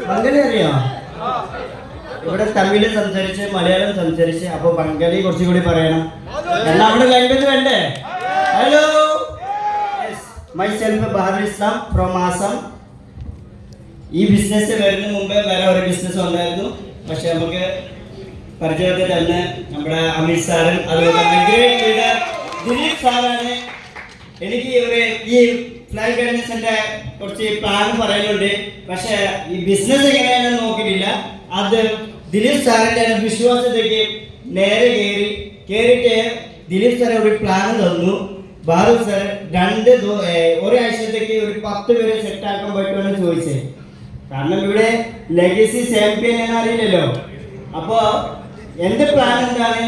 ബംഗാളി അറിയോ? ഇവിടെ തമിഴ് സംസാരിച്ച് മലയാളം സംസാരിച്ച്, അപ്പൊ ബംഗാളി കുറച്ചുകൂടി പറയണം. എന്നാൽ നമ്മുടെ ലാംഗ്വേജ് വേണ്ടേ? Hello, myself Bahr Islam from Assam. ഈ ബിസിനസ് വരുന്നതിന് മുമ്പേ വേറെ ഒരു ബിസിനസ് ഉണ്ടായിരുന്നു. പക്ഷെ നമുക്ക് പരിചയത്തിൽ തന്നെ നമ്മുടെ അമിത് സാറും അതുപോലെ തന്നെ ഗ്രേറ്റ് ലീഡർ ദിലീപ് സാറാണ് എനിക്ക് ഈ ഫ്ലൈ ബിസിനസിന്റെ കുറച്ച് പ്ലാൻ പറയുന്നുണ്ട്. പക്ഷെ ഈ ബിസിനസ് എങ്ങനെയാണെന്ന് നോക്കിയിട്ടില്ല. അത് ദിലീപ് സാറിന്റെ വിശ്വാസത്തേക്ക് നേരെ കയറിയിട്ട് ദിലീപ് സാർ ഒരു പ്ലാൻ തന്നു. ബാബു സാർ ഒരാഴ്ചത്തേക്ക് ഒരു 10 പേരെ സെറ്റ് ആക്കാൻ പറ്റുമെന്ന് ചോദിച്ചേ. കാരണം ഇവിടെ ലെഗസി ചാമ്പ്യൻ എന്ന് അറിയില്ലല്ലോ. അപ്പൊ എന്റെ പ്ലാൻ എന്താണ്,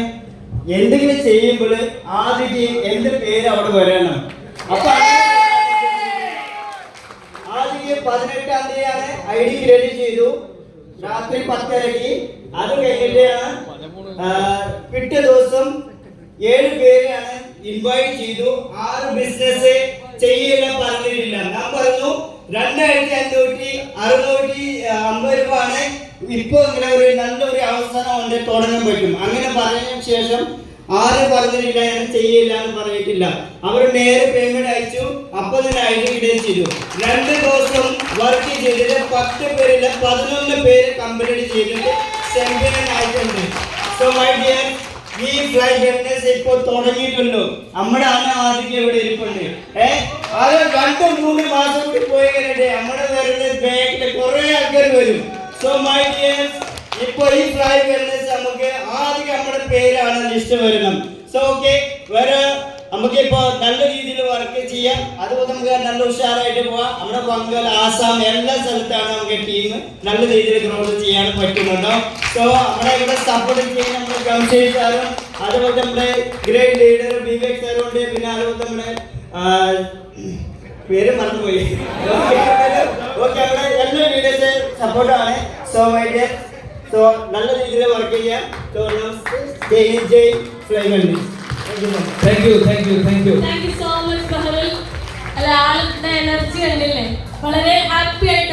എന്തെങ്കിലും ചെയ്യുമ്പോൾ ആദ്യം എന്റെ പേര് അവിടെ വരണം. അപ്പൊ ആദ്യം 18-ാം തീയതിയാണ് ID റെഡി ചെയ്തു, രാത്രി 10:30. അത് കഴിഞ്ഞിട്ടാണ് പിറ്റേ ദിവസം 7 പേരെയാണ് ഇൻവൈറ്റ് ചെയ്തു. 6 ബിസിനസ് ചെയ്യില്ല പറഞ്ഞിട്ടില്ല. ഞാൻ പറഞ്ഞു 2550 രൂപ ആണ് ഇപ്പൊ ഇങ്ങനെ ഒരു നല്ലൊരു അവസരം ഉണ്ട്, തുടങ്ങാൻ പറ്റും. അങ്ങനെ പറഞ്ഞതിന് ശേഷം 6 പറഞ്ഞിട്ടില്ല, ഞാൻ ചെയ്യില്ല എന്ന് പറഞ്ഞിട്ടില്ല. അവർ നേരെ പേയ്മെന്റ് അയച്ചു. അപ്പൊ തന്നെ ID ഇടുകയും ചെയ്തു. 2 ദിവസം വർക്ക് ചെയ്തിട്ട് 10 പേരില്ല 11 പേര് കംപ്ലീറ്റ് ചെയ്തിട്ട് ചാമ്പ്യൻ ആയിട്ടുണ്ട്. സോ മൈ ഡിയർ, ഈ ഫ്ലൈ ബിസിനസ് ഇപ്പോൾ തുടങ്ങിയിട്ടുള്ളൂ. നമ്മുടെ ആദ്യം ഇവിടെ ഇരിപ്പുണ്ട്. അത് 2-3 മാസം കൂടി പോയി കഴിഞ്ഞിട്ട് നമ്മുടെ വരുന്ന ബാങ്കില് കുറെ ആൾക്കാർ വരും. സോ മൈ ഡിയർ, ഇപ്പൊ ഈ ഫ്ലൈ ബിസിനസ് നമുക്ക് ആദ്യം നമ്മുടെ പേരാണ് ലിസ്റ്റ് വരണം. സോ ഓക്കെ, വേറെ നമുക്കിപ്പോ നല്ല രീതിയിൽ വർക്ക് ചെയ്യാം. അതുപോലെ നമുക്ക് നല്ല ഉഷാറായിട്ട് പോവാം. നമ്മുടെ ബംഗാൾ, ആസാം എല്ലാ സ്ഥലത്താണ് നമുക്ക് ടീം നല്ല രീതിയിൽ ഗ്രോത്ത് ചെയ്യാൻ പറ്റുന്നുണ്ടോ. സോ നമ്മുടെ ഇവിടെ സപ്പോർട്ട് ചെയ്യാൻ നമ്മുടെ ഗംഷീർ സാറും അതുപോലെ നമ്മുടെ ഗ്രേറ്റ് ലീഡർ വിവേക് സാറും ഉണ്ട്. പിന്നെ അതുപോലെ നമ്മുടെ പേര് മറന്നുപോയി. ഓക്കെ, നമ്മുടെ എല്ലാ ലീഡേഴ്സ് സപ്പോർട്ടാണ്. സോ മൈ ഡിയർ, സോ നല്ല രീതിയിൽ വർക്ക് ചെയ്യാം. So Jai fly business. Thank you so much, Baharul. അല്ല, ആളുടെ എനർജി കണ്ടില്ലേ, വളരെ ഹാപ്പി ആയിട്ട്